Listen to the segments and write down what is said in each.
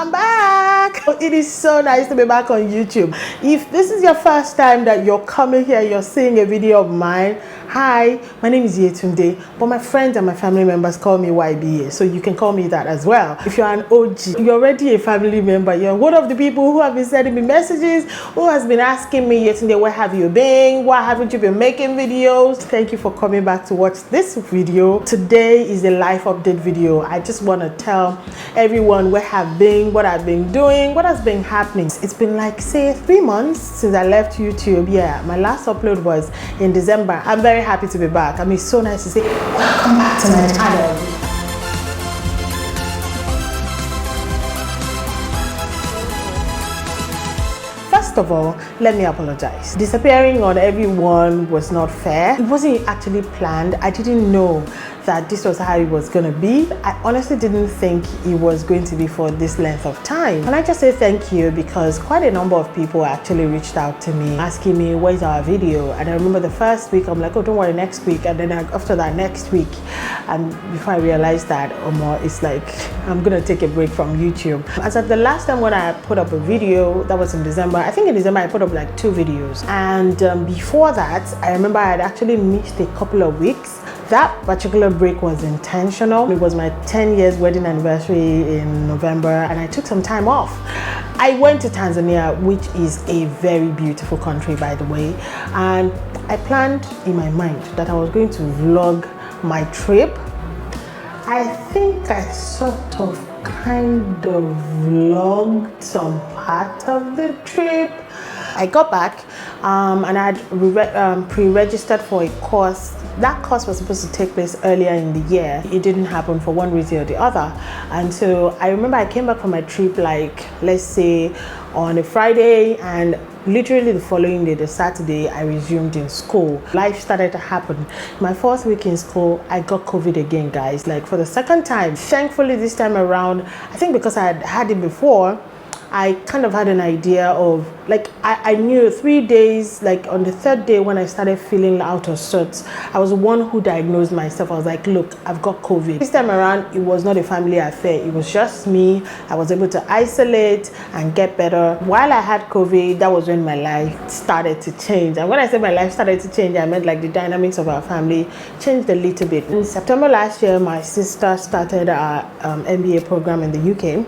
I'm back. It is so nice to be back on YouTube. If this is your first time that you're coming here, you're seeing a video of mine, hi, my name is Yetunde, but my friends and my family members call me YBA, so you can call me that as well. If you're an OG, you're already a family member, you're one of the people who have been sending me messages, who has been asking me, Yetunde, where have you been? Why haven't you been making videos? Thank you for coming back to watch this video. Today is a life update video. I just want to tell everyone where I've been, what I've been doing, what has been happening. It's been like, say, 3 months since I left YouTube. Yeah, my last upload was in December. I'm very happy to be back. I mean, it's so nice to say, welcome back to my channel. First of all, let me apologize. Disappearing on everyone was not fair. It wasn't actually planned. I didn't know that this was how it was going to be. I honestly didn't think it was going to be for this length of time. And I just say thank you because quite a number of people actually reached out to me asking me, where's our video? And I remember the first week, I'm like, oh, don't worry, next week. And then after that next week, and before I realized that, it's like, I'm going to take a break from YouTube. As of the last time when I put up a video, that was in December. I think in December I put up like 2 videos. And before that, I remember I had actually missed a couple of weeks. That particular break was intentional. It was my 10 years wedding anniversary in November, and I took some time off. I went to Tanzania, which is a very beautiful country, by the way, and I planned in my mind that I was going to vlog my trip. I think I sort of kind of vlogged some part of the trip. I got back and I had pre-registered for a course. That course was supposed to take place earlier in the year. It didn't happen for one reason or the other. And so I remember I came back from my trip, like, let's say on a Friday, and literally the following day, the Saturday, I resumed in school. Life started to happen. My first week in school, I got COVID again, guys, like for the second time. Thankfully, this time around, I think because I had had it before, I kind of had an idea of, like, I knew 3 days, like on the 3rd day when I started feeling out of sorts, I was the one who diagnosed myself. I was like, look, I've got COVID. This time around, it was not a family affair. It was just me. I was able to isolate and get better. While I had COVID, that was when my life started to change. And when I said my life started to change, I meant like the dynamics of our family changed a little bit. In September last year, my sister started our MBA program in the UK.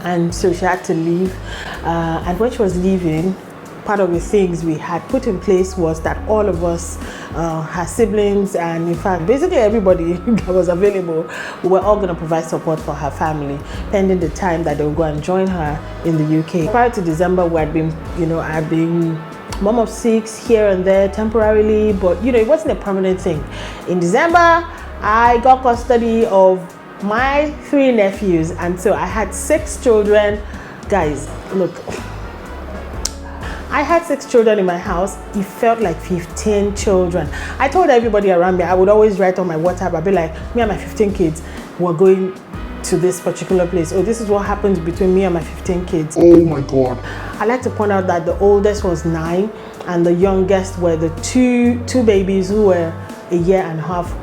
And so she had to leave, and when she was leaving, part of the things we had put in place was that all of us, her siblings, and in fact basically everybody that was available, we were all going to provide support for her family pending the time that they would go and join her in the UK. Prior to December, we had been, I've been mom of 6 here and there temporarily, but it wasn't a permanent thing. In December, I got custody of my 3 nephews, and so I had 6 children. Guys, look, I had 6 children in my house. It felt like 15 children. I told everybody around me, I would always write on my WhatsApp, I'd be like, me and my 15 kids were going to this particular place. Oh, this is what happened between me and my 15 kids. Oh my God. I like to point out that the oldest was 9 and the youngest were the two babies who were a year and a half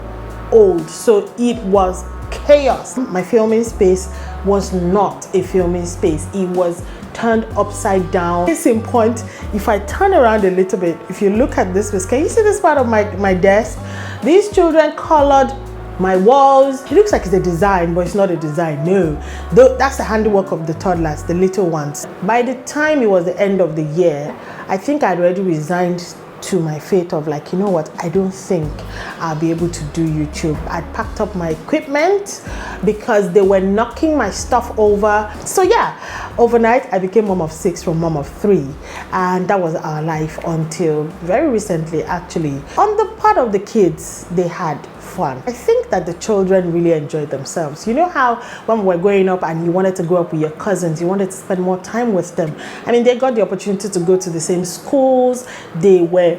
old. So it was chaos. My filming space was not a filming space. It was turned upside down. Case in point, if I turn around a little bit, if you look at this space, can you see this part of my desk? These children colored my walls. It looks like it's a design, but it's not a design. No, that's the handiwork of the toddlers, the little ones. By the time it was the end of the year, I think I'd already resigned to my fate of like, you know what, I don't think I'll be able to do YouTube. I'd packed up my equipment because they were knocking my stuff over. So yeah, overnight I became mom of 6 from mom of 3, and that was our life until very recently. Actually, on the part of the kids, they had fun. I think that the children really enjoyed themselves. You know how when we were growing up and you wanted to grow up with your cousins, you wanted to spend more time with them. I mean, they got the opportunity to go to the same schools. They were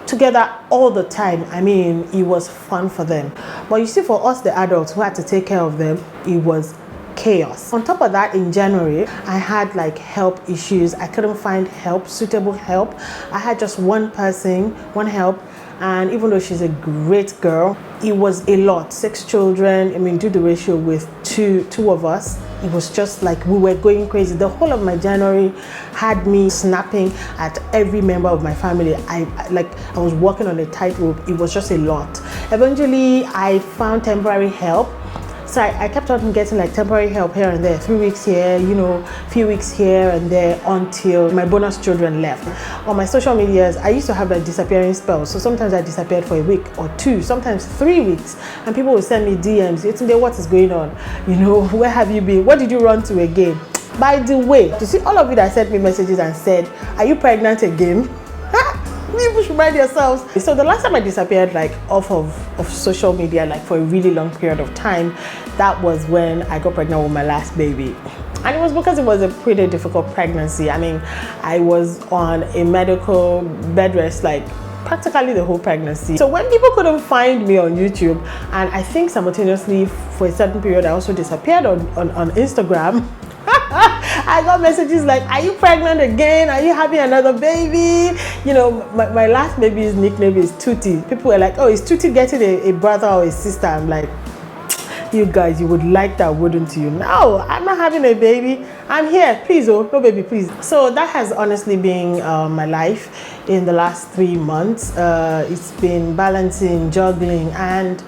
together all the time. I mean, it was fun for them. But you see, for us, the adults who had to take care of them, it was chaos. On top of that, in January, I had like help issues. I couldn't find help, suitable help. I had just one person, one help, And even though she's a great girl, it was a lot. 6 children. I mean, do the ratio with two of us. It was just like we were going crazy. The whole of my January had me snapping at every member of my family. I was walking on a tightrope. It was just a lot. Eventually, I found temporary help. So I kept on getting like temporary help here and there, 3 weeks here, few weeks here and there, until my bonus children left. On my social medias, I used to have like disappearing spells. So sometimes I disappeared for a week or 2, sometimes 3 weeks, and people would send me DMs. Yetunde, what is going on? Where have you been? What did you run to again? By the way, you see all of you that sent me messages and said, are you pregnant again? You should mind yourselves. So the last time I disappeared like off of social media like for a really long period of time, that was when I got pregnant with my last baby. And it was because it was a pretty difficult pregnancy. I mean, I was on a medical bed rest like practically the whole pregnancy. So when people couldn't find me on YouTube, and I think simultaneously for a certain period I also disappeared on Instagram, I got messages like, are you pregnant again? Are you having another baby? My last baby's nickname is Tutti. People were like, oh, is Tutti getting a brother or a sister? I'm like, you guys, you would like that, wouldn't you? No, I'm not having a baby. I'm here, please, no baby, please. So that has honestly been my life in the last 3 months. It's been balancing, juggling, and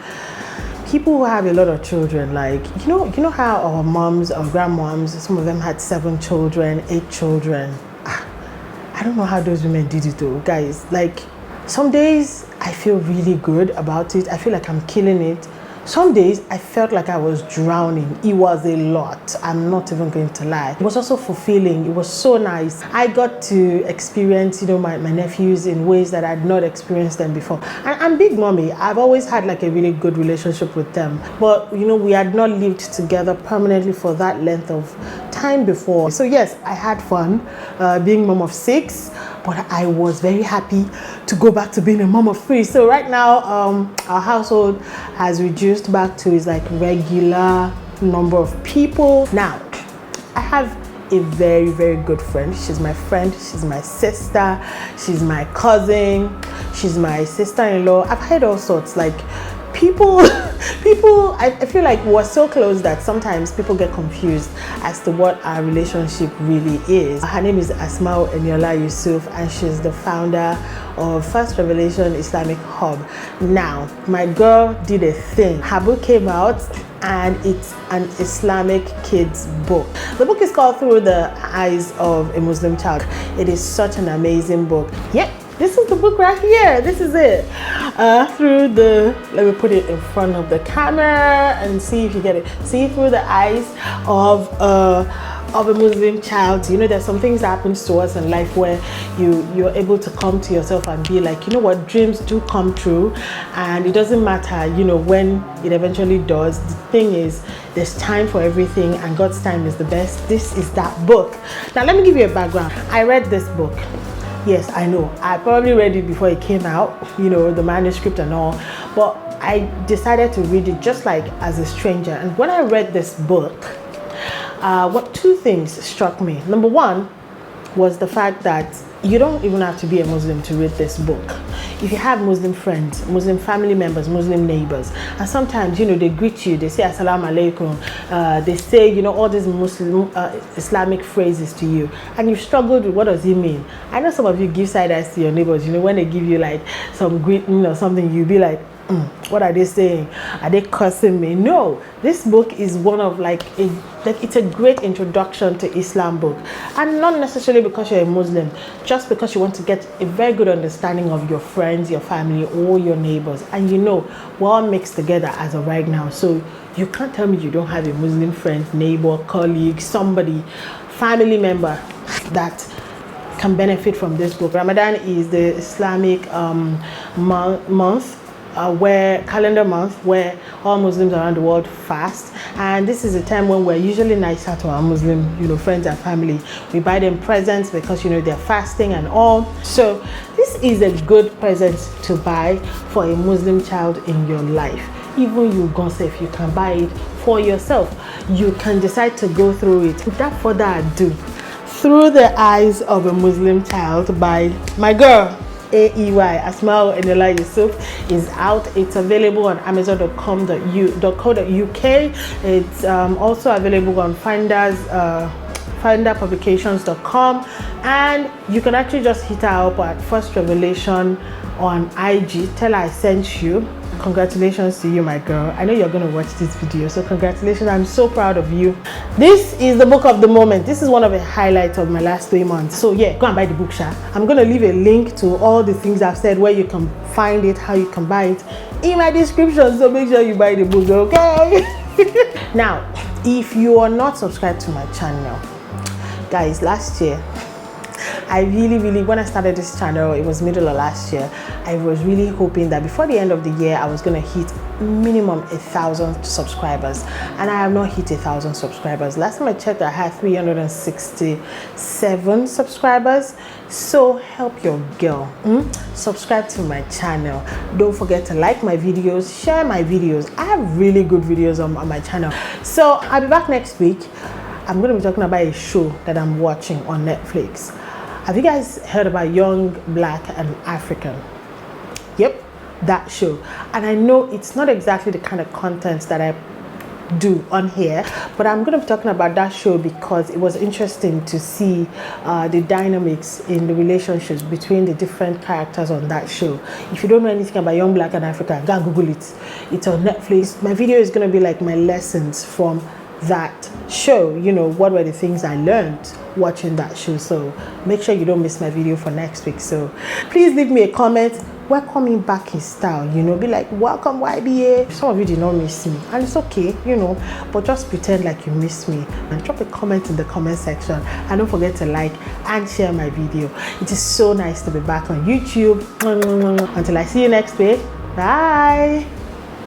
people who have a lot of children, like, you know how our moms, our grandmoms, some of them had 7 children, 8 children. I don't know how those women did it though, guys. Like, some days I feel really good about it. I feel like I'm killing it. Some days I felt like I was drowning. It was a lot. I'm not even going to lie. It was also fulfilling. It was so nice. I got to experience, my nephews in ways that I'd not experienced them before. And I'm Big Mommy. I've always had like a really good relationship with them. But, we had not lived together permanently for that length of time before. So yes, I had fun being mom of 6. But I was very happy to go back to being a mom of 3. So right now, our household has reduced back to its like regular number of people. Now, I have a very, very good friend. She's my friend. She's my sister. She's my cousin. She's my sister-in-law. I've heard all sorts. Like, people, I feel like we're so close that sometimes people get confused as to what our relationship really is. Her name is Asmao Eniola Yusuf, and she's the founder of First Revelation Islamic Hub. Now, my girl did a thing. Her book came out, and it's an Islamic kids book. The book is called Through the Eyes of a Muslim Child. It is such an amazing book. Yep. This is the book right here. This is it. Let me put it in front of the camera and see if you get it. See through the eyes of a Muslim child. There's some things that happens to us in life where you're able to come to yourself and be like, what, dreams do come true, and it doesn't matter, when it eventually does. The thing is, there's time for everything, and God's time is the best. This is that book. Now, let me give you a background. I read this book. Yes, I know. I probably read it before it came out, the manuscript and all, but I decided to read it just like as a stranger. And when I read this book, 2 things struck me. Number 1 was the fact that you don't even have to be a Muslim to read this book. If you have Muslim friends, Muslim family members, Muslim neighbors, and sometimes, they greet you, they say Assalamu alaikum, they say, all these Muslim Islamic phrases to you, and you've struggled with what does it mean. I know some of you give side eyes to your neighbors, when they give you like some greeting or something, you'll be like, what are they saying? Are they cursing me? No, this book is one of it's a great introduction to Islam book, and not necessarily because you're a Muslim, just because you want to get a very good understanding of your friends, your family, or your neighbors. And we're all mixed together as of right now, so you can't tell me you don't have a Muslim friend, neighbor, colleague, somebody, family member that can benefit from this book. Ramadan is the Islamic month, calendar month where all Muslims around the world fast, and this is a time when we're usually nicer to our Muslim friends and family. We buy them presents because they're fasting and all. So this is a good present to buy for a Muslim child in your life. Even you if you can buy it for yourself, you can decide to go through it. Without further ado, Through the Eyes of a Muslim Child by my girl AEY, Asmao Enola Yusuf, is out. It's available on amazon.com.co.uk. It's also available on finderpublications.com, and you can actually just hit her up at First Revelation on IG. Tell her I sent you. Congratulations to you, my girl. I know you're going to watch this video, so congratulations. I'm so proud of you. This is the book of the moment. This is one of the highlights of my last 3 months. So yeah, go and buy the book, Sha. I'm going to leave a link to all the things I've said, where you can find it, how you can buy it, in my description, so make sure you buy the book, okay? Now, if you are not subscribed to my channel, guys, last year I really, when I started this channel, it was middle of last year, I was really hoping that before the end of the year I was gonna hit minimum 1,000 subscribers, and I have not hit 1,000 subscribers. Last time I checked, I had 367 subscribers. So help your girl. Subscribe to my channel. Don't forget to like my videos, share my videos. I have really good videos on my channel. So I'll be back next week. I'm going to be talking about a show that I'm watching on Netflix. Have you guys heard about Young, Black and African? Yep, that show. And I know it's not exactly the kind of content that I do on here, but I'm going to be talking about that show because it was interesting to see the dynamics in the relationships between the different characters on that show. If you don't know anything about Young, Black and African, go and Google it. It's on Netflix. My video is going to be like my lessons from that show. You know, what were the things I learned watching that show. So make sure you don't miss my video for next week. So please leave me a comment. Welcoming back in style, you know, be like, welcome YBA. Some of you did not miss me, and it's okay, you know, but just pretend like you missed me and drop a comment in the comment section, and don't forget to like and share my video. It is so nice to be back on YouTube. Until I see you next week, bye.